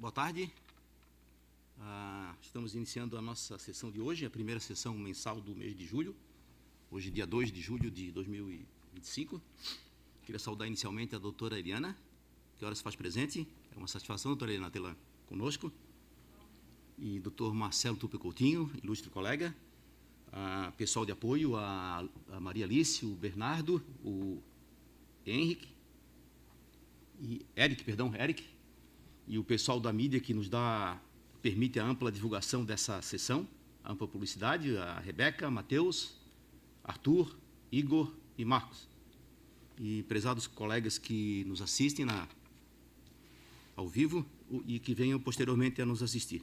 Boa tarde. Estamos iniciando a nossa sessão de hoje, a primeira sessão mensal do mês de julho. Hoje, dia 2 de julho de 2025. Queria saudar inicialmente a doutora Eliana, que agora se faz presente. É uma satisfação, doutora Eliana, tê-la conosco. E doutor Marcelo Tupi Coutinho, ilustre colega. Pessoal de apoio, a Maria Alice, o Bernardo, o Eric, e o pessoal da mídia que nos permite a ampla divulgação dessa sessão, a ampla publicidade, a Rebeca, Matheus, Arthur, Igor e Marcos. E prezados colegas que nos assistem ao vivo e que venham posteriormente a nos assistir.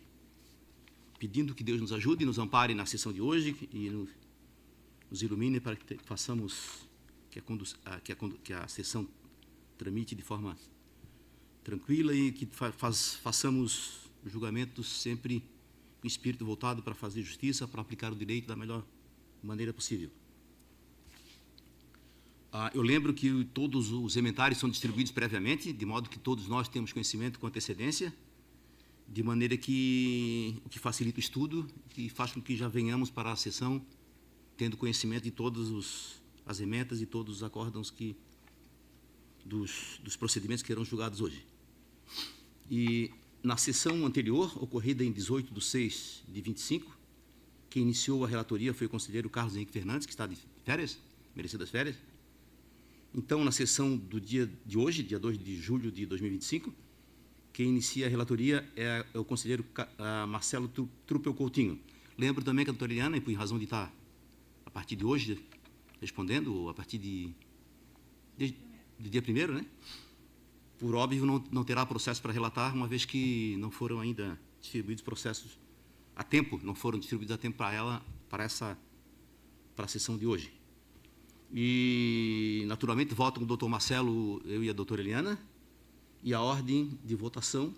Pedindo que Deus nos ajude e nos ampare na sessão de hoje e nos ilumine para que façamos que a sessão tramite de forma tranquila e que façamos julgamentos sempre com espírito voltado para fazer justiça, para aplicar o direito da melhor maneira possível. Eu lembro que todos os ementários são distribuídos previamente, de modo que todos nós temos conhecimento com antecedência, de maneira que o que facilita o estudo e faz com que já venhamos para a sessão tendo conhecimento de todas as emendas e todos os acórdãos dos procedimentos que serão julgados hoje. E na sessão anterior, ocorrida em 18/6/25, quem iniciou a relatoria foi o conselheiro Carlos Henrique Fernandes, que está de férias, merecidas férias. Então, na sessão do dia de hoje, dia 2 de julho de 2025, quem inicia a relatoria é o conselheiro Marcelo Tupi Coutinho. Lembro também que a doutora Eliana, por razão de estar, a partir de hoje, respondendo, ou a partir do dia 1º, né? Por óbvio, não terá processo para relatar, uma vez que não foram ainda distribuídos processos a tempo, não foram distribuídos a tempo para a sessão de hoje. E, naturalmente, votam o doutor Marcelo, eu e a doutora Eliana, e a ordem de votação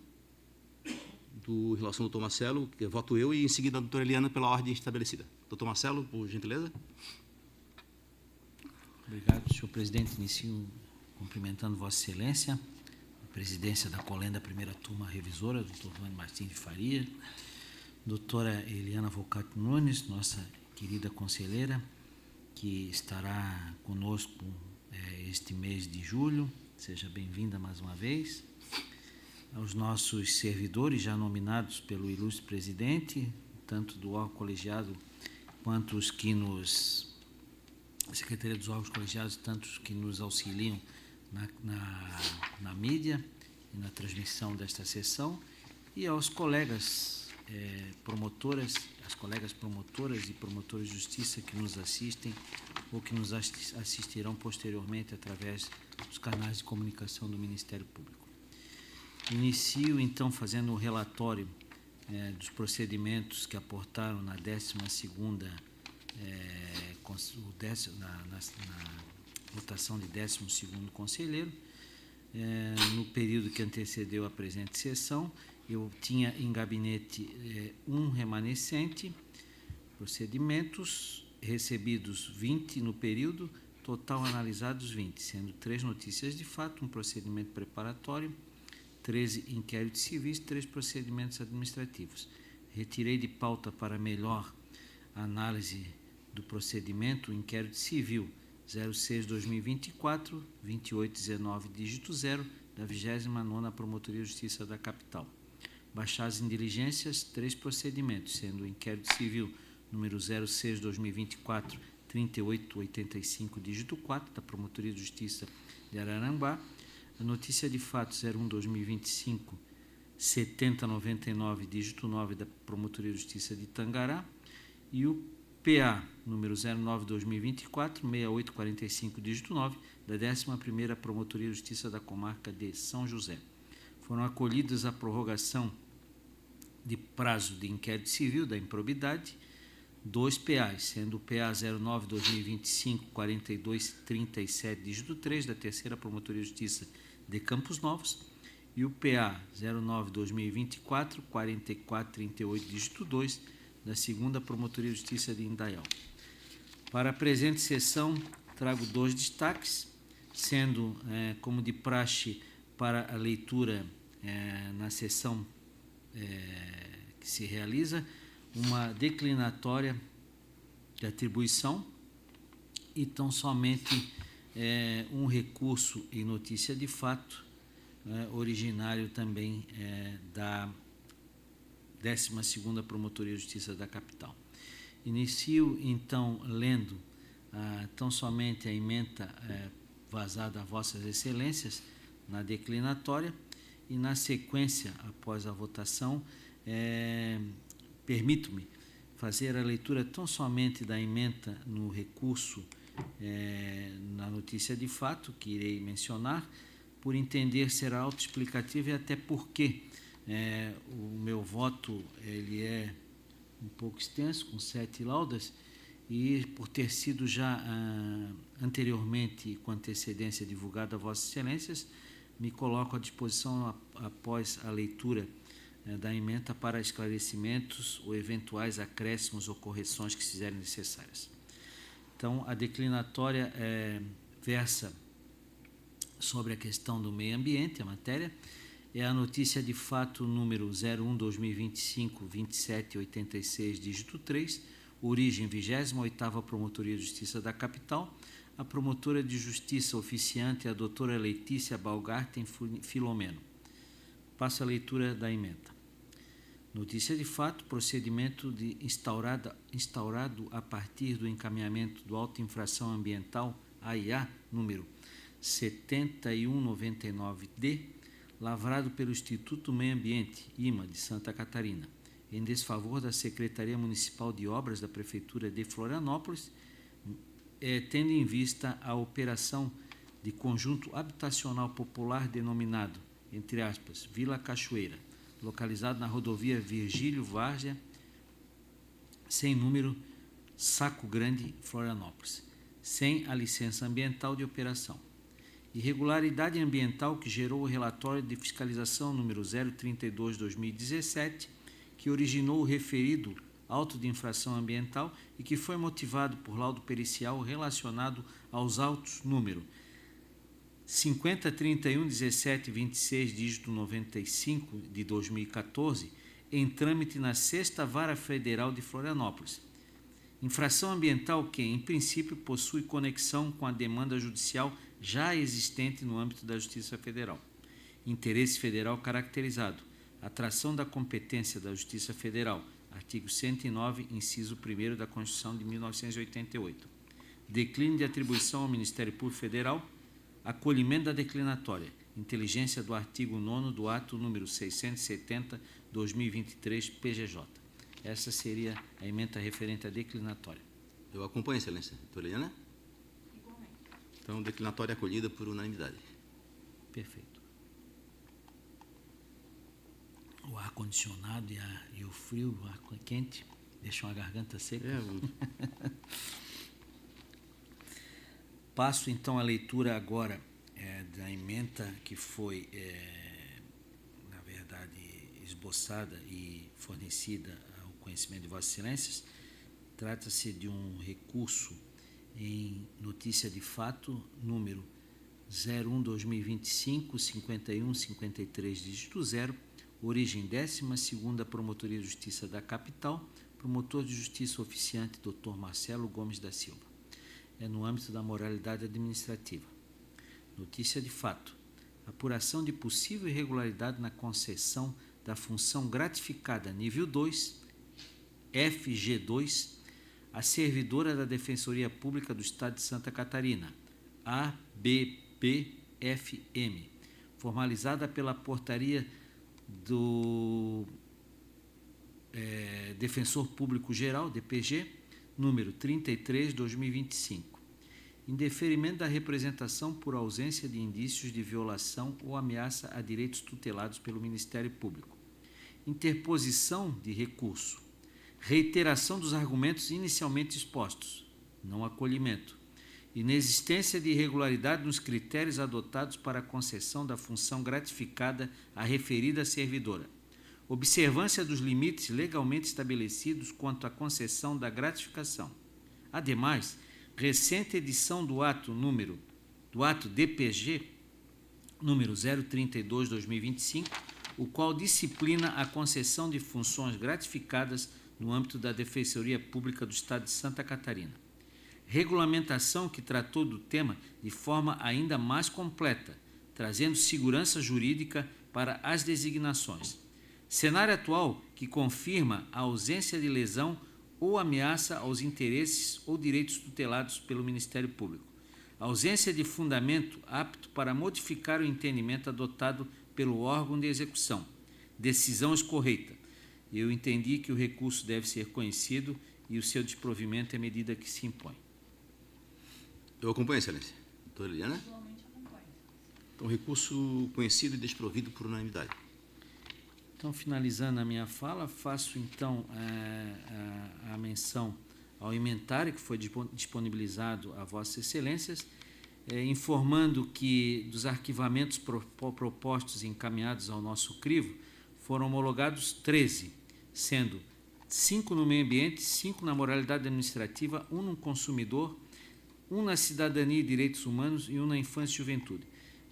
em relação ao doutor Marcelo, que voto eu, e em seguida a doutora Eliana pela ordem estabelecida. Doutor Marcelo, por gentileza. Obrigado, senhor presidente. Inicio cumprimentando Vossa Excelência, a presidência da Colenda, primeira turma revisora, doutor Rony Martins de Faria, doutora Eliana Volcato Nunes, nossa querida conselheira, que estará conosco este mês de julho. Seja bem-vinda mais uma vez. Aos nossos servidores já nominados pelo ilustre presidente, tanto do órgão colegiado quanto os que Secretaria dos órgãos colegiados, tanto os que nos auxiliam na mídia e na transmissão desta sessão, e aos colegas promotoras, as colegas promotoras e promotores de justiça que nos assistem ou que nos assistirão posteriormente através dos canais de comunicação do Ministério Público. Inicio, então, fazendo o relatório dos procedimentos que aportaram na 12ª na votação de 12º conselheiro. No período que antecedeu a presente sessão, eu tinha em gabinete um remanescente, procedimentos recebidos 20 no período, total analisados 20, sendo 3 notícias de fato, um procedimento preparatório, 13 inquéritos civis, 3 procedimentos administrativos. Retirei de pauta para melhor análise do procedimento o inquérito civil 06/2024, 2819, dígito 0, da 29ª Promotoria de Justiça da Capital. Baixados em diligências, 3 procedimentos, sendo o inquérito civil número 06/2024, 3885, dígito 4, da Promotoria de Justiça de Araranguá, a notícia de fato 01/2025, 7099, dígito 9, da Promotoria de Justiça de Tangará, e o PA número 09/2024, 6845, dígito 9, da 11ª Promotoria de Justiça da Comarca de São José. Foram acolhidas a prorrogação de prazo de inquérito civil da improbidade, 2 PAs, sendo o PA 09/2025, 4237, dígito 3, da 3ª Promotoria de Justiça de Campos Novos, e o PA 09/2024, 4438, dígito 2, da 2ª Promotoria de Justiça de Indaial. Para a presente sessão, trago 2 destaques, sendo, como de praxe, para a leitura na sessão que se realiza uma declinatória de atribuição e tão somente um recurso em notícia de fato, originário também da 12ª Promotoria de Justiça da Capital. Inicio, então, lendo tão somente a ementa vazada a Vossas Excelências na declinatória e, na sequência, após a votação, permito-me fazer a leitura tão somente da ementa no recurso na notícia de fato, que irei mencionar, por entender ser autoexplicativo e até porque o meu voto ele é um pouco extenso, com 7 laudas, e por ter sido já anteriormente, com antecedência, divulgado a Vossas Excelências, me coloco à disposição após a leitura da ementa para esclarecimentos ou eventuais acréscimos ou correções que se fizerem necessárias. Então, a declinatória versa sobre a questão do meio ambiente, a matéria, é a notícia de fato número 01/2025-2786, dígito 3, origem 28ª Promotoria de Justiça da Capital, a promotora de justiça oficiante é a doutora Letícia Balgarten Filomeno. Passo a leitura da ementa. Notícia de fato, procedimento instaurado a partir do encaminhamento do auto infração ambiental AIA número 7199D, lavrado pelo Instituto Meio Ambiente, IMA, de Santa Catarina, em desfavor da Secretaria Municipal de Obras da Prefeitura de Florianópolis, tendo em vista a operação de conjunto habitacional popular denominado, entre aspas, Vila Cachoeira, localizado na rodovia Virgílio Várzea, sem número, Saco Grande, Florianópolis, sem a licença ambiental de operação. Irregularidade ambiental que gerou o relatório de fiscalização número 032/2017, que originou o referido auto de infração ambiental e que foi motivado por laudo pericial relacionado aos autos número 5031-1726, dígito 95 de 2014, em trâmite na 6ª Vara Federal de Florianópolis. Infração ambiental que, em princípio, possui conexão com a demanda judicial já existente no âmbito da Justiça Federal. Interesse federal caracterizado. Atração da competência da Justiça Federal. Artigo 109, inciso 1º da Constituição de 1988. Declínio de atribuição ao Ministério Público Federal. Acolhimento da declinatória. Inteligência do artigo 9º do ato número 670/2023 PGJ. Essa seria a ementa referente à declinatória. Eu acompanho, Excelência. Doutora Eliana? Então, declinatória acolhida por unanimidade. Perfeito. O ar-condicionado e o frio, o ar quente, deixam a garganta seca. Passo, então, a leitura agora da ementa que foi, na verdade, esboçada e fornecida ao conhecimento de Vossas Excelências. Trata-se de um recurso em notícia de fato, número 01/2025-5153, dígito 0, origem 12ª Promotoria de Justiça da Capital, promotor de justiça oficiante Dr. Marcelo Gomes da Silva. É no âmbito da moralidade administrativa. Notícia de fato. Apuração de possível irregularidade na concessão da função gratificada nível 2, FG2, a servidora da Defensoria Pública do Estado de Santa Catarina, ABPFM, formalizada pela portaria do Defensor Público Geral, DPG, número 33/2025, em deferimento da representação por ausência de indícios de violação ou ameaça a direitos tutelados pelo Ministério Público. Interposição de recurso. Reiteração dos argumentos inicialmente expostos, não acolhimento. Inexistência de irregularidade nos critérios adotados para a concessão da função gratificada à referida servidora. Observância dos limites legalmente estabelecidos quanto à concessão da gratificação. Ademais, recente edição do ato DPG, número 032/2025, o qual disciplina a concessão de funções gratificadas no âmbito da Defensoria Pública do Estado de Santa Catarina. Regulamentação que tratou do tema de forma ainda mais completa, trazendo segurança jurídica para as designações. Cenário atual que confirma a ausência de lesão ou ameaça aos interesses ou direitos tutelados pelo Ministério Público. Ausência de fundamento apto para modificar o entendimento adotado pelo órgão de execução. Decisão escorreita. Eu entendi que o recurso deve ser conhecido e o seu desprovimento é medida que se impõe. Eu acompanho, Excelência. Doutora Eliana? Atualmente acompanho. Então, recurso conhecido e desprovido por unanimidade. Então, finalizando a minha fala, faço então a menção ao inventário que foi disponibilizado a Vossas Excelências, informando que dos arquivamentos propostos e encaminhados ao nosso crivo, foram homologados 13, sendo 5 no meio ambiente, 5 na moralidade administrativa, 1 no consumidor, 1 na cidadania e direitos humanos e 1 na infância e juventude.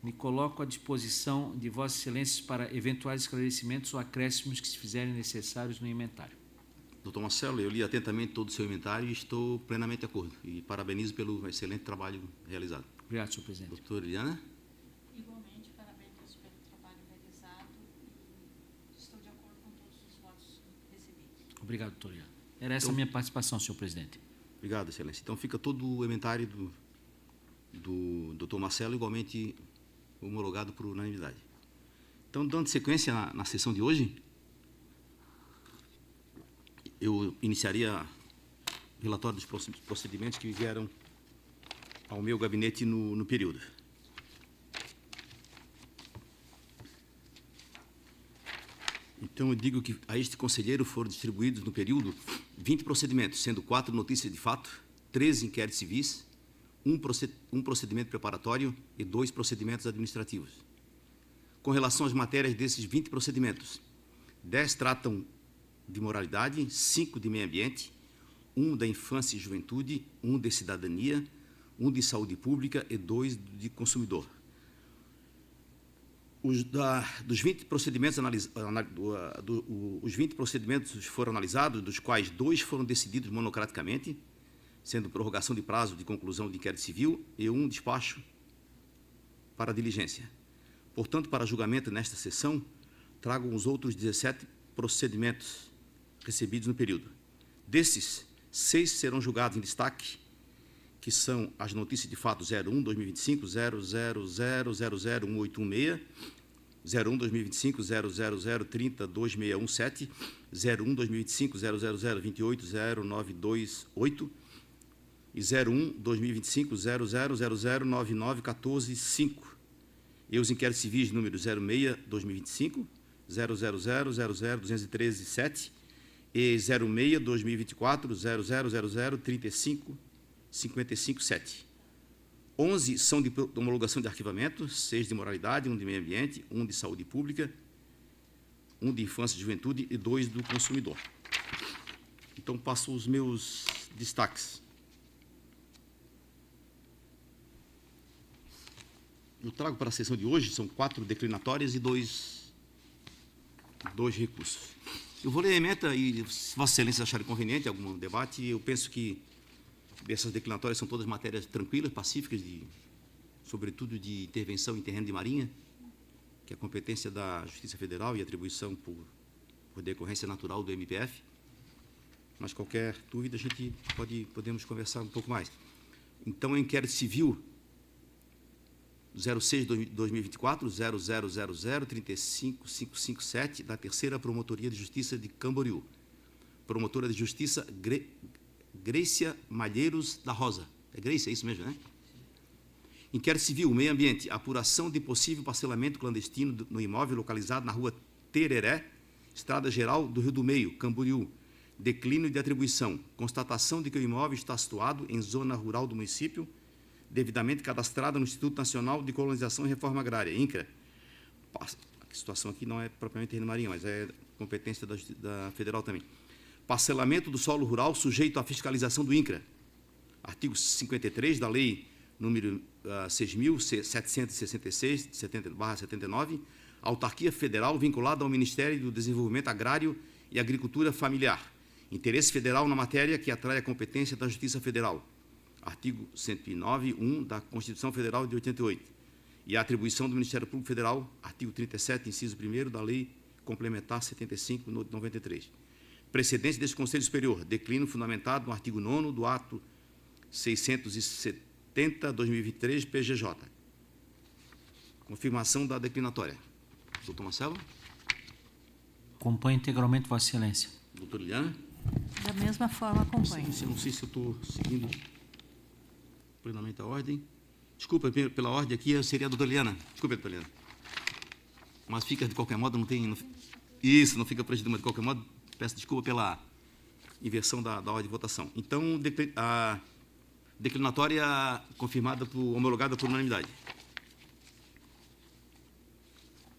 Me coloco à disposição de Vossas Excelências para eventuais esclarecimentos ou acréscimos que se fizerem necessários no inventário. Doutor Marcelo, eu li atentamente todo o seu inventário e estou plenamente de acordo. E parabenizo pelo excelente trabalho realizado. Obrigado, senhor presidente. Doutora Eliana? Igualmente, parabéns pelo trabalho realizado e estou de acordo com todos os votos recebidos. Obrigado, doutor Ian. Era essa a minha participação, senhor presidente. Obrigado, Excelência. Então, fica todo o inventário do doutor Marcelo igualmente homologado por unanimidade. Então, dando sequência na sessão de hoje, eu iniciaria o relatório dos procedimentos que vieram ao meu gabinete no período. Então, eu digo que a este conselheiro foram distribuídos no período 20 procedimentos, sendo 4 notícias de fato, 13 inquéritos civis, um procedimento preparatório e 2 procedimentos administrativos. Com relação às matérias desses 20 procedimentos, 10 tratam de moralidade, 5 de meio ambiente, 1 da infância e juventude, 1 de cidadania, 1 de saúde pública e 2 de consumidor. Dos 20 procedimentos os 20 procedimentos foram analisados, dos quais 2 foram decididos monocraticamente, sendo prorrogação de prazo de conclusão de inquérito civil e 1 despacho para diligência. Portanto, para julgamento nesta sessão, trago os outros 17 procedimentos recebidos no período. Desses, 6 serão julgados em destaque, que são as notícias de fato 01/2025, 00000186, 01/2025, 000302617, 01/2025, 000280928 e 01/2025, 00009914.5. E os inquéritos civis número 06/2025, 000000213.7 e 06/2024, 00003555.7. 11 são de homologação de arquivamento, 6 de moralidade, 1 de meio ambiente, 1 de saúde pública, 1 de infância e juventude e 2 do consumidor. Então, passo os meus destaques. Eu trago para a sessão de hoje, são 4 declinatórias e 2 recursos. Eu vou ler a ementa e, se Vossa Excelência acharem conveniente algum debate, eu penso que essas declinatórias são todas matérias tranquilas, pacíficas, sobretudo de intervenção em terreno de marinha, que é a competência da Justiça Federal e atribuição por decorrência natural do MPF. Mas qualquer dúvida a gente podemos conversar um pouco mais. Então, o inquérito civil 06/2024, 0000355557, da Terceira Promotoria de Justiça de Camboriú. Promotora de Justiça Grécia Malheiros da Rosa. É Grécia, é isso mesmo, né? Inquérito civil, meio ambiente, apuração de possível parcelamento clandestino no imóvel localizado na rua Tereré, Estrada Geral do Rio do Meio, Camboriú. Declínio de atribuição. Constatação de que o imóvel está situado em zona rural do município, devidamente cadastrada no Instituto Nacional de Colonização e Reforma Agrária, INCRA. A situação aqui não é propriamente terreno marinho, mas é competência da Federal também. Parcelamento do solo rural sujeito à fiscalização do INCRA. Artigo 53 da Lei número 6.766/79, autarquia federal vinculada ao Ministério do Desenvolvimento Agrário e Agricultura Familiar. Interesse federal na matéria que atrai a competência da Justiça Federal. Artigo 109(1) da Constituição Federal de 88. E a atribuição do Ministério Público Federal, artigo 37, inciso 1º da Lei Complementar 75, de 93. Precedente deste Conselho Superior, declínio fundamentado no artigo 9º do ato 670/2023, PGJ. Confirmação da declinatória. Doutor Marcelo? Acompanho integralmente, Vossa Excelência. Doutora Liliana? Da mesma forma, acompanho. Não sei se eu estou seguindo plenamente a ordem. Desculpa pela ordem aqui, seria a doutora Liliana. Desculpa, doutora Liliana. Mas fica, de qualquer modo, não tem... Isso, não fica prejudicado, mas de qualquer modo, peço desculpa pela inversão da ordem de votação. Então, a declinatória confirmada, homologada por unanimidade.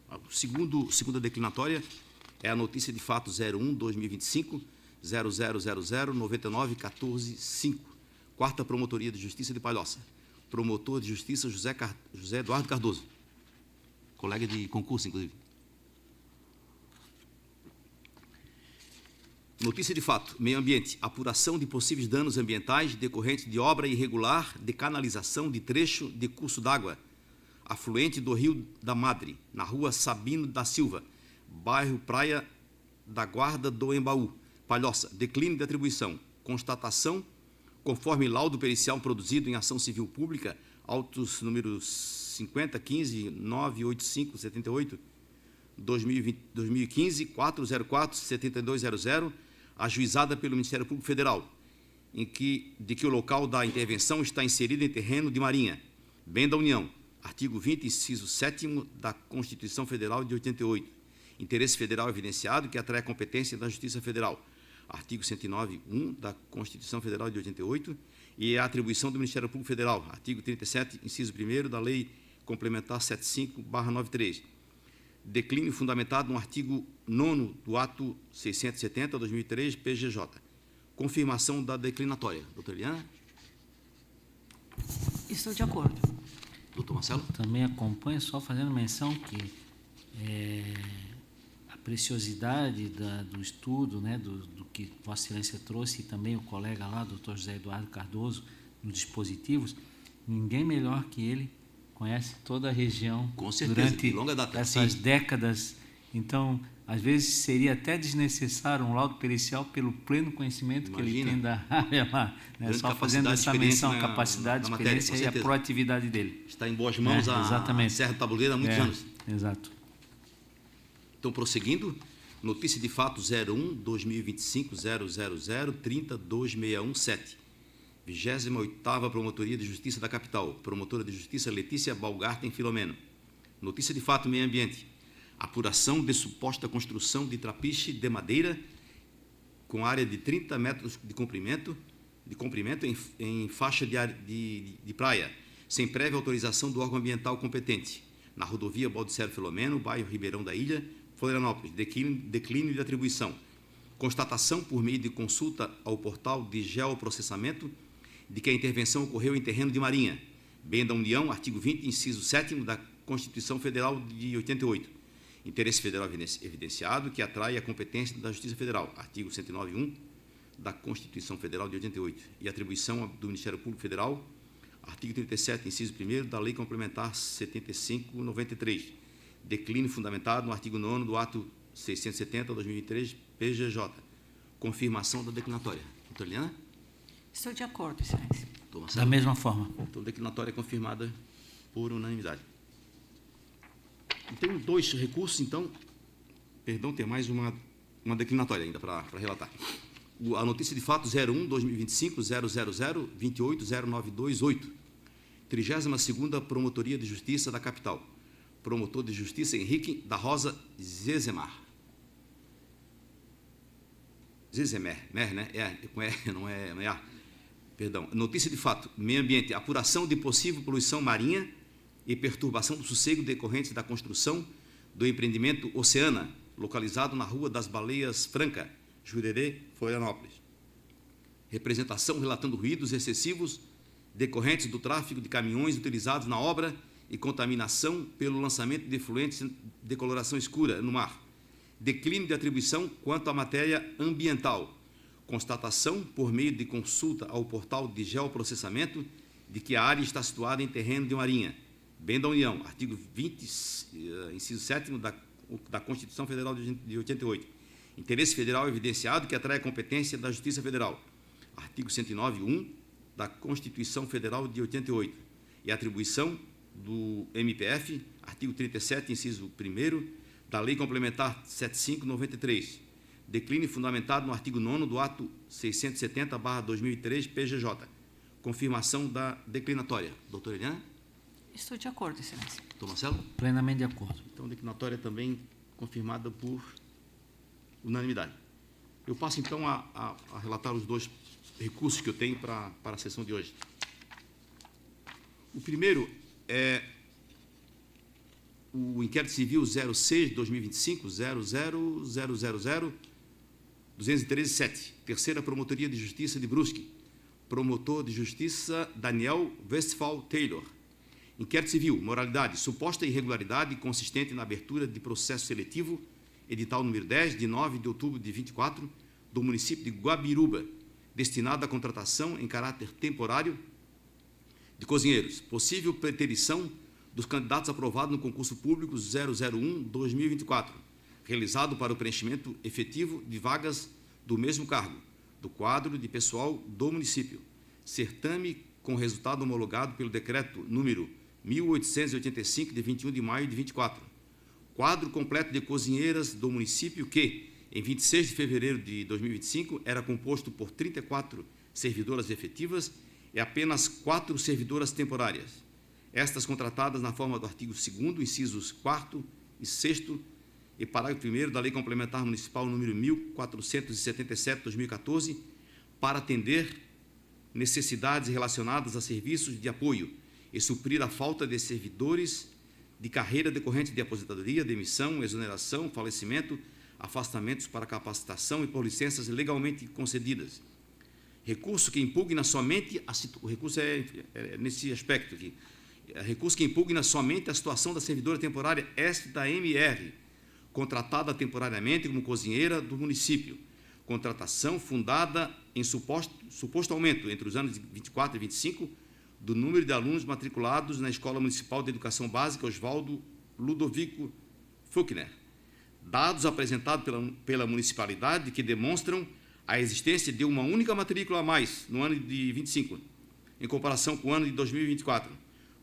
A segunda declinatória é a notícia de fato 01/2025, 00009914-5, 4ª Promotoria de Justiça de Palhoça. Promotor de Justiça José Eduardo Cardoso. Colega de concurso, inclusive. Notícia de fato, meio ambiente, apuração de possíveis danos ambientais decorrentes de obra irregular de canalização de trecho de curso d'água, afluente do Rio da Madre, na rua Sabino da Silva, bairro Praia da Guarda do Embaú, Palhoça, declínio de atribuição, constatação, conforme laudo pericial produzido em ação civil pública, autos números 5015-98578, 2015, 404-7200, ajuizada pelo Ministério Público Federal, de que o local da intervenção está inserido em terreno de marinha, bem da União, artigo 20, inciso 7º da Constituição Federal de 88, interesse federal evidenciado que atrai a competência da Justiça Federal, artigo 109(1) da Constituição Federal de 88, e a atribuição do Ministério Público Federal, artigo 37, inciso 1º da Lei Complementar 75/93, declínio fundamentado no artigo 9º do ato 670/2003, PGJ. Confirmação da declinatória. Doutora Eliana? Estou de acordo. Doutor Marcelo? Também acompanho, só fazendo menção que a preciosidade do estudo, né, do que Vossa Excelência trouxe, e também o colega lá, doutor José Eduardo Cardoso, nos dispositivos, ninguém melhor que ele conhece toda a região. Com certeza, durante de longa data. essas Sim. décadas. Então, às vezes seria até desnecessário um laudo pericial pelo pleno conhecimento que ele tem da área lá, né? Só fazendo essa menção, a capacidade, na matéria, experiência e a proatividade dele. Está em boas mãos a Serra do Tabuleiro há muitos anos. Exato. Então, prosseguindo, notícia de fato 01/2025, 000302617, 28ª Promotoria de Justiça da Capital, promotora de Justiça Letícia Balgarten Filomeno. Notícia de fato meio ambiente, apuração de suposta construção de trapiche de madeira com área de 30 metros de comprimento em faixa de praia, sem prévia autorização do órgão ambiental competente, na rodovia Baldissero Filomeno, bairro Ribeirão da Ilha, Florianópolis, declínio de atribuição, constatação por meio de consulta ao portal de geoprocessamento de que a intervenção ocorreu em terreno de marinha, bem da União, artigo 20, inciso 7º da Constituição Federal de 88. Interesse federal evidenciado que atrai a competência da Justiça Federal, artigo 109(1) da Constituição Federal de 88, e atribuição do Ministério Público Federal, artigo 37, inciso 1º da Lei Complementar 75/93, declínio fundamentado no artigo 9º do ato 670/2003, PGJ. Confirmação da declinatória. Doutora Eliana? Estou de acordo, Excelência. Da mesma forma. Então, a declinatória é confirmada por unanimidade. E tem 2 recursos, então, perdão, tem mais uma declinatória ainda para relatar. A notícia de fato 01/2025, 000280928, 32ª Promotoria de Justiça da Capital, promotor de Justiça Henrique da Rosa Zezemer, né? Não é A. Perdão. Notícia de fato, meio ambiente, apuração de possível poluição marinha e perturbação do sossego decorrentes da construção do empreendimento Oceana, localizado na Rua das Baleias Franca, Jurerê, Florianópolis. Representação relatando ruídos excessivos decorrentes do tráfego de caminhões utilizados na obra e contaminação pelo lançamento de efluentes de coloração escura no mar. Declínio de atribuição quanto à matéria ambiental. Constatação, por meio de consulta ao portal de geoprocessamento, de que a área está situada em terreno de marinha. Bem da União, artigo 20, inciso 7º da Constituição Federal de 88. Interesse federal evidenciado que atrai a competência da Justiça Federal. Artigo 109.1 da Constituição Federal de 88. E atribuição do MPF, artigo 37, inciso 1º, da Lei Complementar 7593. Declínio fundamentado no artigo 9º do ato 670/2003 PGJ. Confirmação da declinatória. Doutora Eliana? Estou de acordo, excelência. Doutor Marcelo? Plenamente de acordo. Então, declinatória também confirmada por unanimidade. Eu passo, então, a relatar os dois recursos que eu tenho para a sessão de hoje. O primeiro é o inquérito civil 06/2025, 0000213-7, Terceira Promotoria de Justiça de Brusque, promotor de justiça Daniel Westphal Taylor. Inquérito civil, moralidade, suposta irregularidade consistente na abertura de processo seletivo, edital número 10, de 9 de outubro de 24, do município de Guabiruba, destinado à contratação em caráter temporário de cozinheiros. Possível preterição dos candidatos aprovados no concurso público 001-2024, realizado para o preenchimento efetivo de vagas do mesmo cargo, do quadro de pessoal do município. Certame com resultado homologado pelo decreto número 1885, de 21 de maio de 24. Quadro completo de cozinheiras do município que, em 26 de fevereiro de 2025, era composto por 34 servidoras efetivas e apenas 4 servidoras temporárias. Estas contratadas na forma do artigo 2º, incisos 4º e 6º e parágrafo 1º da Lei Complementar Municipal número 1477/2014, para atender necessidades relacionadas a serviços de apoio e suprir a falta de servidores de carreira decorrente de aposentadoria, demissão, exoneração, falecimento, afastamentos para capacitação e por licenças legalmente concedidas. Recurso que impugna somente, o recurso é nesse aspecto aqui, recurso que impugna somente a situação da servidora temporária esta MR, contratada temporariamente como cozinheira do município. Contratação fundada em suposto aumento entre os anos de 24 e 25 do número de alunos matriculados na Escola Municipal de Educação Básica Oswaldo Ludovico Fuchner. Dados apresentados pela municipalidade que demonstram a existência de uma única matrícula a mais no ano de 25, em comparação com o ano de 2024.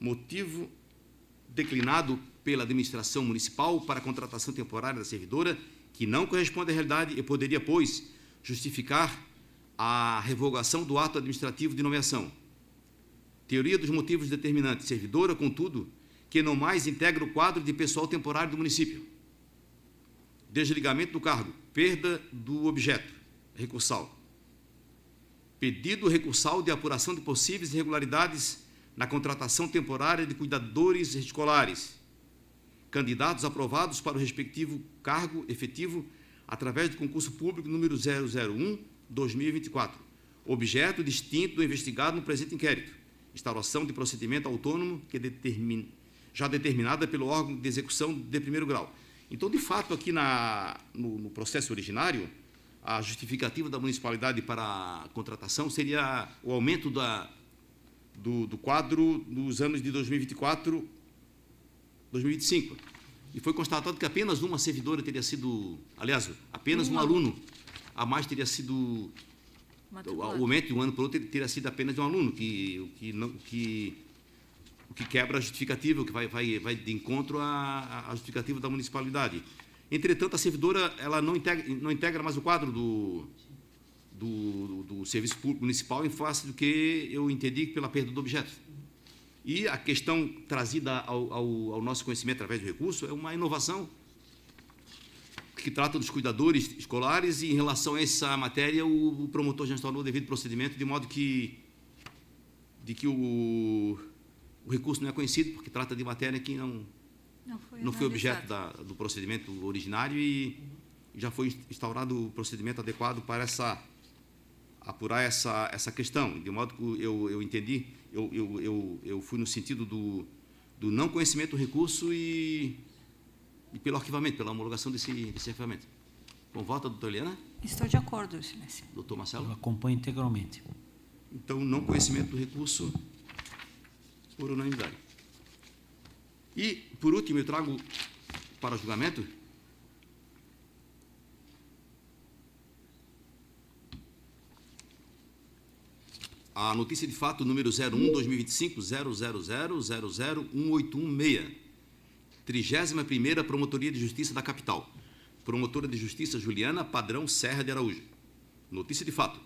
Motivo declinado pela administração municipal para a contratação temporária da servidora, que não corresponde à realidade e poderia, pois, justificar a revogação do ato administrativo de nomeação. Teoria dos motivos determinantes. Servidora, contudo, que não mais integra o quadro de pessoal temporário do município. Desligamento do cargo. Perda do objeto recursal. Pedido recursal de apuração de possíveis irregularidades na contratação temporária de cuidadores escolares. Candidatos aprovados para o respectivo cargo efetivo através do concurso público número 001/2024. Objeto distinto do investigado no presente inquérito. Instauração de procedimento autônomo que já determinada pelo órgão de execução de primeiro grau. Então, de fato, aqui no processo originário, a justificativa da municipalidade para a contratação seria o aumento do quadro nos anos de 2024, 2025. E foi constatado que apenas uma servidora teria sido, aliás, apenas um aluno a mais teria sido, o aumento de um ano para o outro teria sido apenas de um aluno, o que quebra a justificativa, o que vai de encontro à justificativa da municipalidade. Entretanto, a servidora ela não integra mais o quadro do serviço público municipal em face do que eu entendi pela perda do objeto. E a questão trazida ao nosso conhecimento através do recurso é uma inovação que trata dos cuidadores escolares e, em relação a essa matéria, o promotor já instaurou o devido procedimento, de modo que o recurso não é conhecido, porque trata de matéria que não foi objeto do procedimento originário e já foi instaurado o procedimento adequado para apurar essa questão. De modo que eu entendi, eu fui no sentido do não conhecimento do recurso e pelo arquivamento, pela homologação desse arquivamento. Com voto, doutora Eliana? Estou de acordo, excelência. Doutor Eu Marcelo? acompanho integralmente. Então, não conhecimento do recurso por unanimidade. E, por último, eu trago para julgamento a notícia de fato número 01/2025-000-00186, 31ª Promotoria de Justiça da Capital. Promotora de Justiça Juliana Padrão Serra de Araújo. Notícia de fato.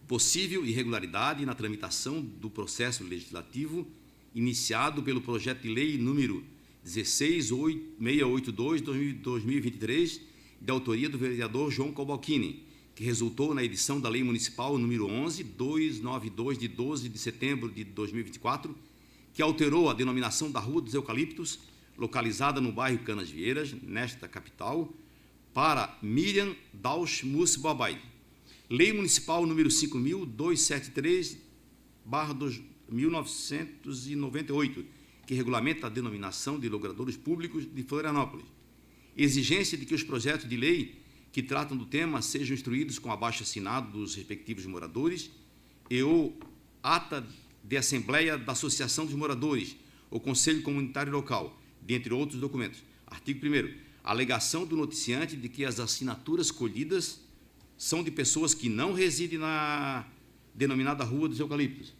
Possível irregularidade na tramitação do processo legislativo iniciado pelo projeto de lei número 16.682/2023, de autoria do vereador João Cobalcini, que resultou na edição da Lei Municipal número 11.292, de 12 de setembro de 2024, que alterou a denominação da Rua dos Eucaliptos, localizada no bairro Canas Vieiras, nesta capital, para Miriam Dausch Musbabai. Lei Municipal número 5.273/1998, que regulamenta a denominação de logradouros públicos de Florianópolis. Exigência de que os projetos de lei que tratam do tema sejam instruídos com abaixo-assinado dos respectivos moradores e ou ata de assembleia da Associação dos Moradores, ou Conselho Comunitário Local, dentre outros documentos. Artigo 1º. Alegação do noticiante de que as assinaturas colhidas são de pessoas que não residem na denominada Rua dos Eucaliptos.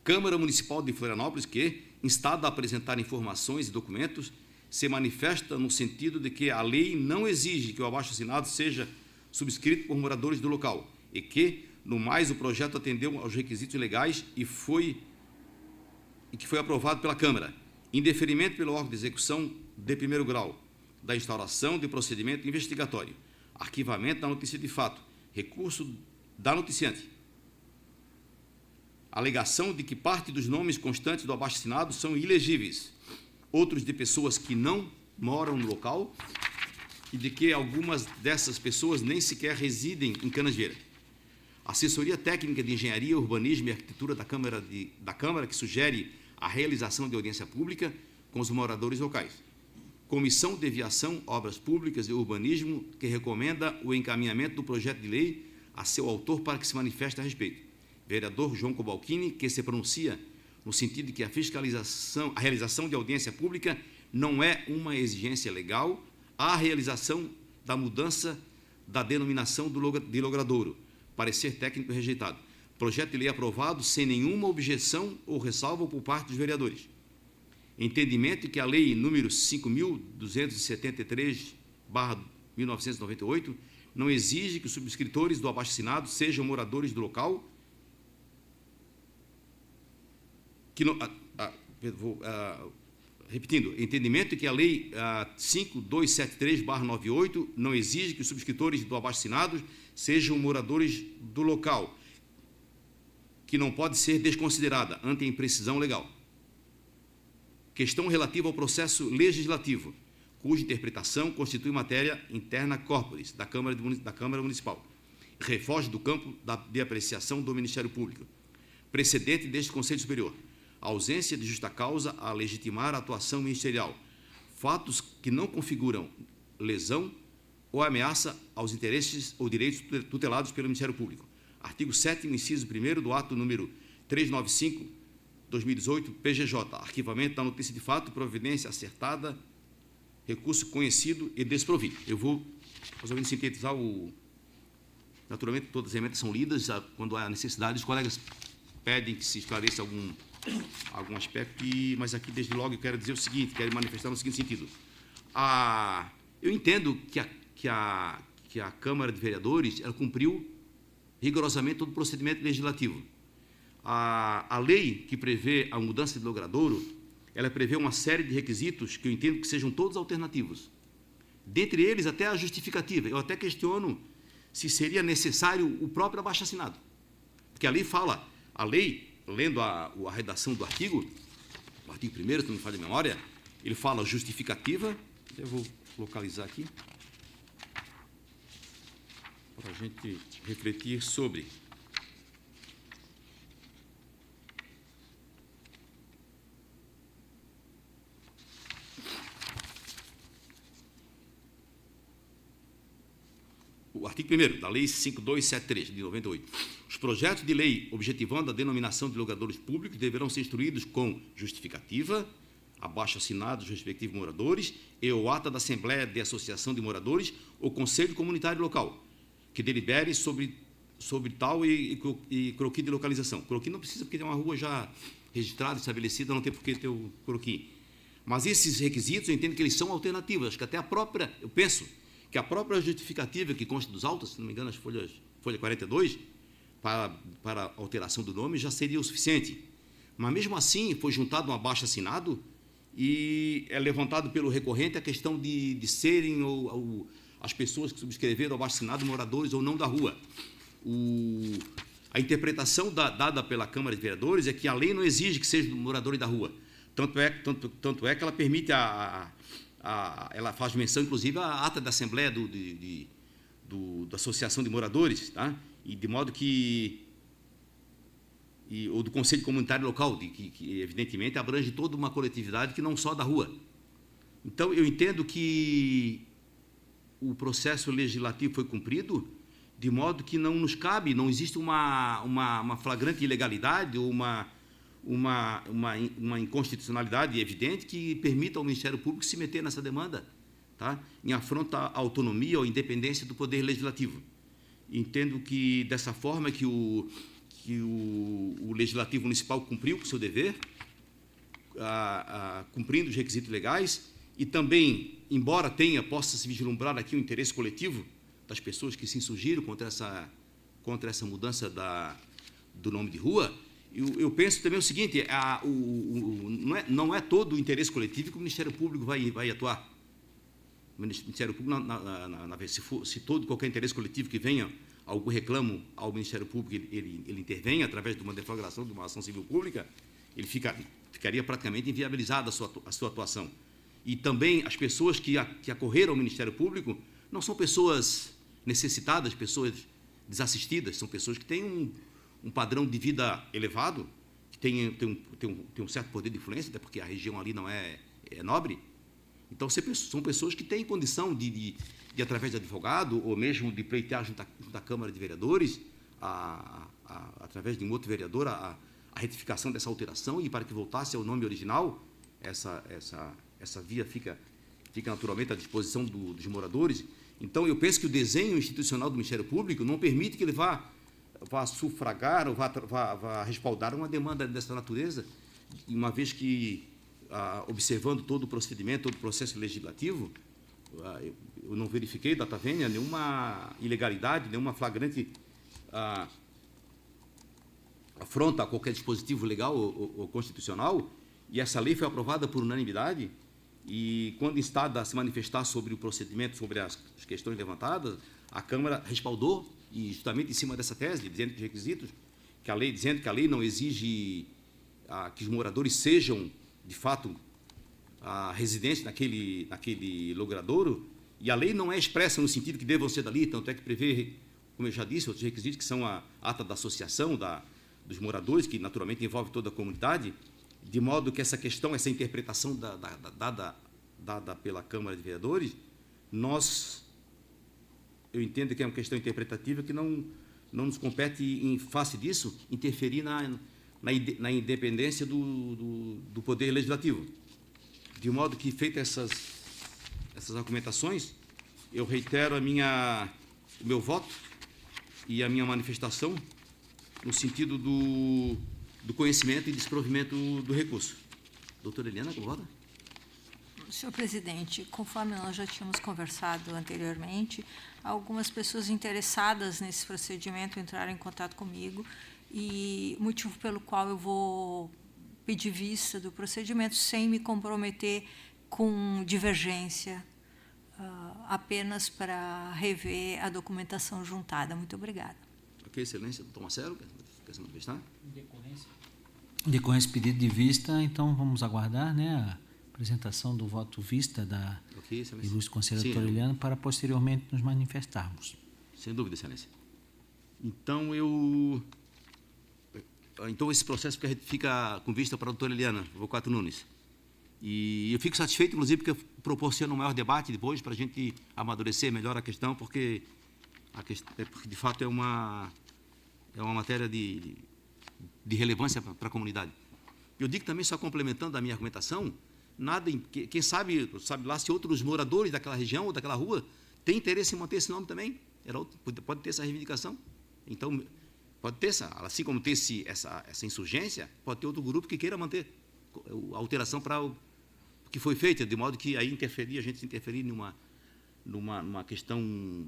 Câmara Municipal de Florianópolis que, instada a apresentar informações e documentos, se manifesta no sentido de que a lei não exige que o abaixo-assinado seja subscrito por moradores do local e que, no mais, o projeto atendeu aos requisitos legais e que foi aprovado pela Câmara, em deferimento pelo órgão de execução de primeiro grau, da instauração de procedimento investigatório, arquivamento da notícia de fato, recurso da noticiante, alegação de que parte dos nomes constantes do abaixo-assinado são ilegíveis, outros de pessoas que não moram no local e de que algumas dessas pessoas nem sequer residem em Canas Vieiras. Assessoria Técnica de Engenharia, Urbanismo e Arquitetura da Câmara, que sugere a realização de audiência pública com os moradores locais. Comissão de Viação, Obras Públicas e Urbanismo, que recomenda o encaminhamento do projeto de lei a seu autor para que se manifeste a respeito. Vereador João Cobalcini, que se pronuncia no sentido de que a realização de audiência pública não é uma exigência legal à realização da mudança da denominação de logradouro. Parecer técnico rejeitado. Projeto de lei aprovado sem nenhuma objeção ou ressalva por parte dos vereadores. Entendimento que a lei número 5.273/1998 não exige que os subscritores do abaixo-assinado sejam moradores do local, repetindo, entendimento que a lei 5.273/98 não exige que os subscritores do abaixo-assinado sejam moradores do local, que não pode ser desconsiderada ante a imprecisão legal. Questão relativa ao processo legislativo, cuja interpretação constitui matéria interna corporis da Câmara Municipal, refoge do campo de apreciação do Ministério Público, precedente deste Conselho Superior, ausência de justa causa a legitimar a atuação ministerial, fatos que não configuram lesão ou ameaça aos interesses ou direitos tutelados pelo Ministério Público. Artigo 7º, inciso 1º do ato número 395/2018, PGJ, arquivamento da notícia de fato, providência acertada, recurso conhecido e desprovido. Eu vou, mais ou menos, sintetizar naturalmente, todas as emendas são lidas, quando há necessidade, os colegas pedem que se esclareça algum aspecto, mas aqui, desde logo, eu quero dizer o seguinte, quero manifestar no seguinte sentido. Eu entendo que a Câmara de Vereadores ela cumpriu rigorosamente todo o procedimento legislativo. A lei que prevê a mudança de logradouro, ela prevê uma série de requisitos que eu entendo que sejam todos alternativos. Dentre eles, até a justificativa. Eu até questiono se seria necessário o próprio abaixo-assinado. Porque a lei fala, lendo a redação do artigo, o artigo 1º, se não me falha a memória, ele fala justificativa, eu vou localizar aqui, para a gente refletir sobre. artigo 1º da Lei 5273, de 98. Os projetos de lei objetivando a denominação de logradouros públicos deverão ser instruídos com justificativa, abaixo-assinado dos respectivos moradores e o ata da Assembleia de Associação de Moradores ou Conselho Comunitário Local, que delibere sobre tal e croquis de localização. Croquis não precisa, porque tem uma rua já registrada, estabelecida, não tem por que ter o croquis. Mas esses requisitos, eu entendo que eles são alternativos. Acho que até eu penso que a própria justificativa que consta dos autos, se não me engano, folha 42, para alteração do nome, já seria o suficiente. Mas, mesmo assim, foi juntado um abaixo-assinado e é levantado pelo recorrente a questão de serem as pessoas que subscreveram o abaixo-assinado moradores ou não da rua. A interpretação dada pela Câmara de Vereadores é que a lei não exige que seja moradores da rua. Tanto é que ela permite ela faz menção, inclusive, à ata da Assembleia da Associação de Moradores, tá? E de modo ou do Conselho Comunitário Local, que evidentemente abrange toda uma coletividade que não só da rua. Então, eu entendo que o processo legislativo foi cumprido, de modo que não nos cabe, não existe uma flagrante ilegalidade ou uma inconstitucionalidade evidente que permita ao Ministério Público se meter nessa demanda, tá? Em afronta à autonomia ou independência do Poder Legislativo. Entendo que, dessa forma, que o Legislativo Municipal cumpriu com o seu dever, cumprindo os requisitos legais, e também, embora possa se vislumbrar aqui o interesse coletivo das pessoas que se insurgiram contra essa mudança do nome de rua, eu penso também o seguinte, não é todo o interesse coletivo que o Ministério Público vai atuar. O Ministério Público, se todo qualquer interesse coletivo que venha, algum reclamo ao Ministério Público, ele intervém através de uma deflagração, de uma ação civil pública, ele ficaria praticamente inviabilizada a sua atuação. E também as pessoas que acorreram ao Ministério Público não são pessoas necessitadas, pessoas desassistidas, são pessoas que têm um padrão de vida elevado, que tem um certo poder de influência, até porque a região ali não é nobre. Então, são pessoas que têm condição de através de advogado, ou mesmo de pleitear junto à Câmara de Vereadores, através de um outro vereador, a retificação dessa alteração, e para que voltasse ao nome original, essa via fica naturalmente à disposição dos moradores. Então, eu penso que o desenho institucional do Ministério Público não permite que ele vá sufragar ou vá respaldar uma demanda dessa natureza, uma vez que, observando todo o procedimento, todo o processo legislativo, eu não verifiquei, data vênia, nenhuma ilegalidade, nenhuma flagrante afronta a qualquer dispositivo legal ou constitucional, e essa lei foi aprovada por unanimidade, e quando instada a se manifestar sobre o procedimento, sobre as questões levantadas, a Câmara respaldou, e justamente em cima dessa tese, dizendo que os requisitos, dizendo que a lei não exige que os moradores sejam, de fato, residentes naquele logradouro, e a lei não é expressa no sentido que devam ser dali, tanto é que prevê, como eu já disse, outros requisitos que são a ata da associação dos moradores, que naturalmente envolve toda a comunidade, de modo que essa questão, essa interpretação dada pela Câmara de Vereadores, eu entendo que é uma questão interpretativa que não nos compete, em face disso, interferir na independência do Poder Legislativo. De modo que, feitas essas argumentações, eu reitero o meu voto e a minha manifestação no sentido do conhecimento e desprovimento do recurso. Doutora Eliana, como vota? Senhor presidente, conforme nós já tínhamos conversado anteriormente, algumas pessoas interessadas nesse procedimento entraram em contato comigo, e motivo pelo qual eu vou pedir vista do procedimento sem me comprometer com divergência, apenas para rever a documentação juntada. Muito obrigada. Ok, excelência. Doutor Marcelo, quer se manifestar? Decorrência pedido de vista, então vamos aguardar, né, a apresentação do voto vista da ilustre conselheira doutora Eliana, para posteriormente nos manifestarmos. Sem dúvida, excelência. Então, esse processo fica com vista para a doutora Eliana Volcato Nunes. E eu fico satisfeito, inclusive, porque proporciona um maior debate depois para a gente amadurecer melhor a questão, porque porque, de fato, é uma matéria de relevância para a comunidade. Eu digo também, só complementando a minha argumentação, quem sabe lá se outros moradores daquela região ou daquela rua têm interesse em manter esse nome também. Pode ter essa reivindicação. Então, pode ter assim como tem essa insurgência, pode ter outro grupo que queira manter a alteração para o que foi feita, de modo que aí a gente interferir numa questão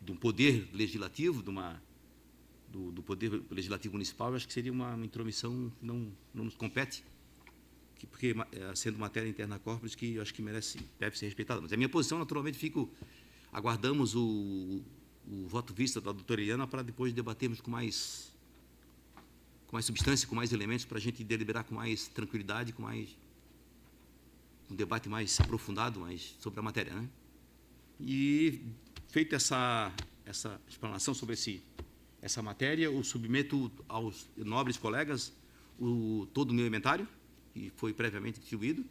do poder legislativo, do poder legislativo municipal. Eu acho que seria uma intromissão que não nos compete, porque sendo matéria interna corporis, que eu acho que deve ser respeitada. Mas a minha posição, naturalmente, aguardamos o voto vista da doutora Eliana para depois debatermos com mais substância, com mais elementos, para a gente deliberar com mais tranquilidade, com um debate mais aprofundado sobre a matéria, né? E, feita essa explanação sobre essa matéria, eu submeto aos nobres colegas todo o meu inventário, que foi previamente distribuído,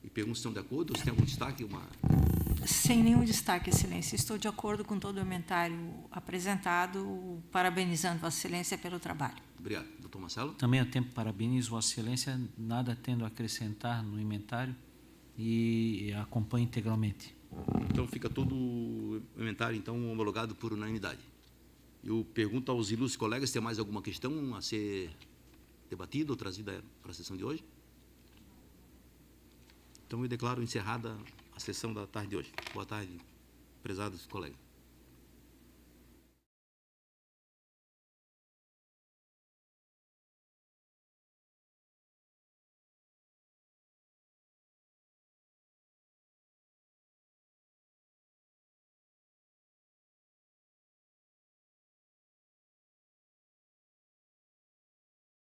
e pergunto se estão de acordo, ou se tem algum destaque. Sem nenhum destaque, Excelência. Estou de acordo com todo o inventário apresentado, parabenizando Vossa Excelência pelo trabalho. Obrigado. Doutor Marcelo? Também ao tempo parabenizo Vossa Excelência, nada tendo a acrescentar no inventário e acompanho integralmente. Então, fica todo o inventário homologado por unanimidade. Eu pergunto aos ilustres colegas se tem mais alguma questão a ser debatida ou trazida para a sessão de hoje. Então, eu declaro encerrada a sessão da tarde de hoje. Boa tarde, prezados colegas.